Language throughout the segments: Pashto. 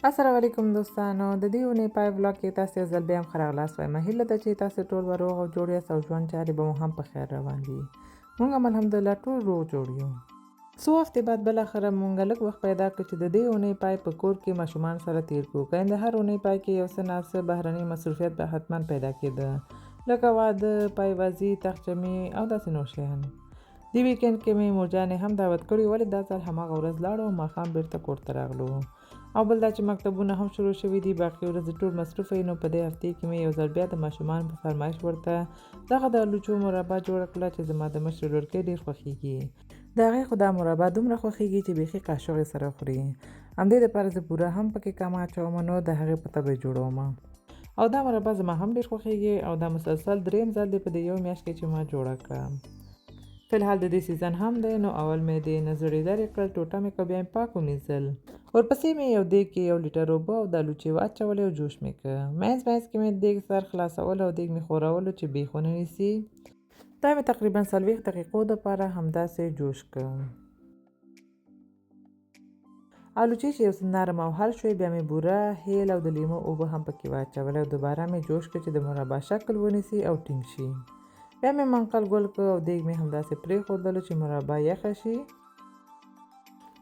السلام علیکم دوستانو، د دې اونۍ پای ولاګ کې تاسو یو ځل بیا هم ښه راغلاست وایم. هیله ده چې تاسو ټول به روغ او جوړ یاست او ژوند چارې به مو هم په خیر روان وي. موږ هم الحمدلله ټول روغ جوړ یو. څو هفتې بعد بالاخره موږ لږ وخت پیدا کړ چې د دې اونۍ پای په کور کې ماشومان سره تیر کړو. که د هر اونۍ پای کې یو څه ناڅه بهرني مصروفیت به حتما پیدا کېده، لکه واده، پایوازي، تخچمې او داسې نور شیان. دې ویکند کې مې مورجانې هم دعوت کړی، ولې دا ځل هماغه ورځ لاړو او ماښام بیرته کور ته راغلو. او بل دا چې مکتبونه هم شروع شوي دي، باقي ورځې ټول مصروفه وي. نو په دې هفتې کې مې یو ځل بیا د ماشومانو په فرمایش ورته دغه د الوچو مربا جوړه کړه چې زما د مشر لورکۍ ډېر خوښیږي. د هغې خو دا مربا دومره خوښیږي چې بیخي قاشغې سره خوري. همدې دپاره زه پوره هم پکې کم اچوم، نو د هغې په طبع جوړوم. او دا مربا زما هم ډېر خوښیږي او دا مسلسل دریم ځل دی په دې یو میاشت کې چې ما جوړه کړه. فلحال د دې سیزن هم دی، نو اول مې د نظرې لرې کړل، ټوټه مې کړه، بیا مې پاک ومینځل. ورپسې مې یو دیګ کې 1 لیټر اوبه او د الوچې واچولې او جوش مې کړه. منځ کې مې دیګ سر خلاصول او دیګ مې ښورولو چې بیخ ونه نیسي. دا مې تقریبا 40 دقیقو دپاره همداسې جوش کړه. الوچې چې یو څه نرم او حل شوې، بیا مې بوره، هیل او د لیمو اوبه هم پکې واچولې او دوباره مې جوش کړه چې د مربا شکل ونیسي او ټینګ شي. بیا مې منقل ګل کړ او دیګ مې همداسې پرېښودلو چې مربا یخه شي.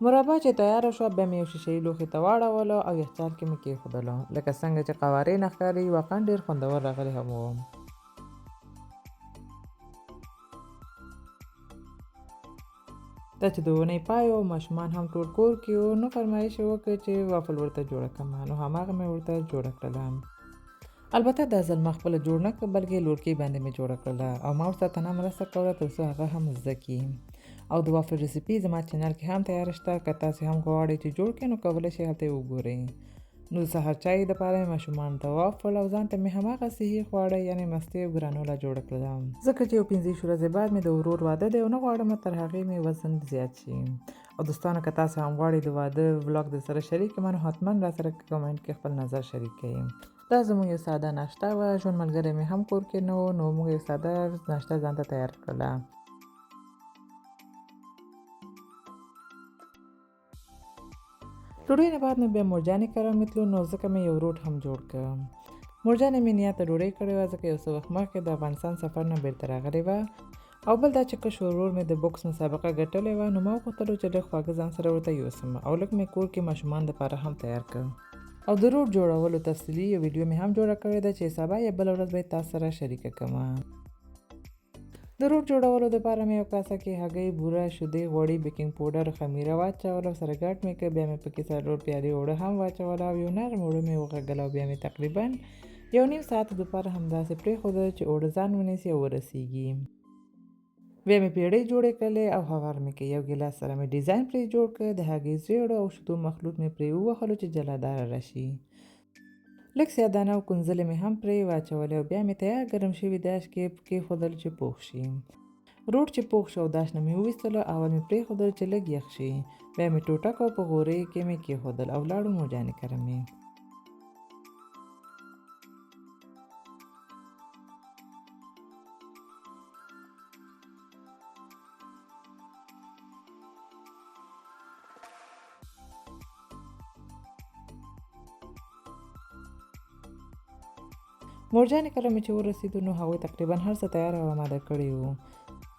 مربا چې تیاره شوه، بیا مې یو شیشهیي لوښي ته واړولو او یخچال کې مې کېښودلو. لکه څنګه چې قوارې نه ښکاري، واقعا ډېر خوندور راغلی هم و. دا چې د اونۍ پای و، ماشومان هم ټول کور کې و، نو فرمایش یې وکړ چې وافل ورته جوړه کړم. نو هماغه مې ورته جوړه کړله. البته دا ځل ما خپله جوړ نه کړه، بلکې لورکۍ باندې مې جوړه کړله او ما ورته تنه مرسته کوله تر څو هغه هم زده کړي. او د وافل ریسیپي زما چینل کې هم تیاره شته، که تاسې هم غواړئ چې جوړ کړئ نو کولی شئ هلته یې وګورئ. نو د سهار چای دپاره مې ماشومانو ته وافل او ځان ته مې هماغه صحي خواړه یعنې مستې او ګرانولا جوړه کړله، ځکه چې یو 15 ورځې بعد مې د ورور واده دی او نه غواړم تر هغې مې وزن زیات شي. او دوستانو، که تاسو هم غواړئ د واده ولاګ درسره شریک کړم، نو حتما راسره کمنټ کې خپل نظر شریک کړئ. دا زموږ یو ساده ناشته وه. ژوند ملګری مې هم کور کې نه و، نو موږ یو ساده ناشته ځان ته تیار کړله. ډوډۍ نه بعد مې بیا مورجانې کره مې تلو، نو ځکه مې یو روټ هم جوړ کړ. مورجانې مې نیاته ډوډۍ کړې وه، ځکه یو څه وخت مخکې د افغانستان سفر نه بیرته راغلې وه. او بل دا چې کشر ورور مې د بوکس مسابقه ګټلې وه، نو ما وغوښتلو چې لږ خواږه ځان سره ورته یوسم او لږ مې کور کې ماشومان دپاره هم تیار کړ. او د روټ جوړولو تفصیلي یو ویډیو مې هم جوړه کړې ده چې سبا یا بله ورځ به یې تاسو سره شریکه کړم. د روټ جوړولو دپاره مې یو کاسه کې هګۍ، بوره، شیدې، غوړي، بیکینګ پوډر، خمیره واچول او سره ګډ مې کړ. بیا مې پکې 4 پیالې اوړه هم واچول او یو نرم اوړه مې وغږل او بیا مې تقریبا 1.5 ساعت دپاره همداسې پرېښودل چې اوړه ځان ونیسي او ورسیږي. بیا مې پیړۍ جوړې کړلې او هوار مې کړې. یو ګیلاس سره مې ډیزاین پرې جوړ کړ. د هګۍ زیړو او شیدو مخلوط مې پرې ووهلو چې جلاداره راشي. لږ سیادانه او کونځلې مې هم پرې واچولې او بیا مې تیار ګرم شوي داش کې کېښودل چې پوخ شي. روټ چې پوخ شو او داش نه مې وویستلو، اول مې پرېښودل چې لږ یخ شي. بیا مې ټوټه کړ او په غورۍ کې مې کېښودل او لاړو مورجانې کره مې. مورجانې کله مې چې ورسېدو، نو هغوی تقریبا هر څه تیار او اماده کړي وو.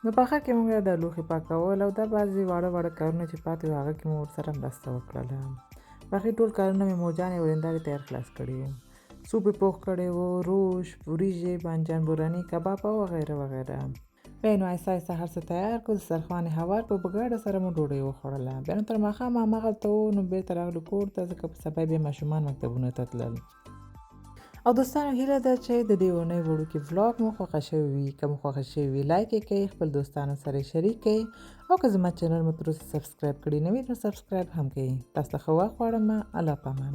نو په آخر کې موږ د لوښي پاکول او دا بعضې واړه کارونه چې پاتې وو هغه کې مو ورسره مرسته وکړله. باقي ټول کارونه مې مورجانې او ورېندارې تیار خلاص کړي وو. سوپ یې پوخ کړی وو، روش، وریژې، بانجان بوراني، کباب او وغیره وغیره. بیا نو آهسته آهسته هر څه تیار کړو. دسترخوان یې هوار کړو، په ګډه سره مو ډوډۍ وخوړله. بیا نو تر ماښامه هماغلته وو، نو بیرته راغلو کور ته، ځکه په سبا بیا ماشومان مکتبونو ته تلل. او دوستانو، هیله ده چې د دې اونۍ وړوکې ولاګ مو خوښه شوی وي. که مو خوښه شوی وي لایک یې کړئ، خپل دوستانو سره یې شریک کړئ او که زما چینل مو تر اوسه سبسکرایب کړی نه وي نو سبسکرایب هم کړئ. تاسو ته ښه وخت غواړم. الله پامان.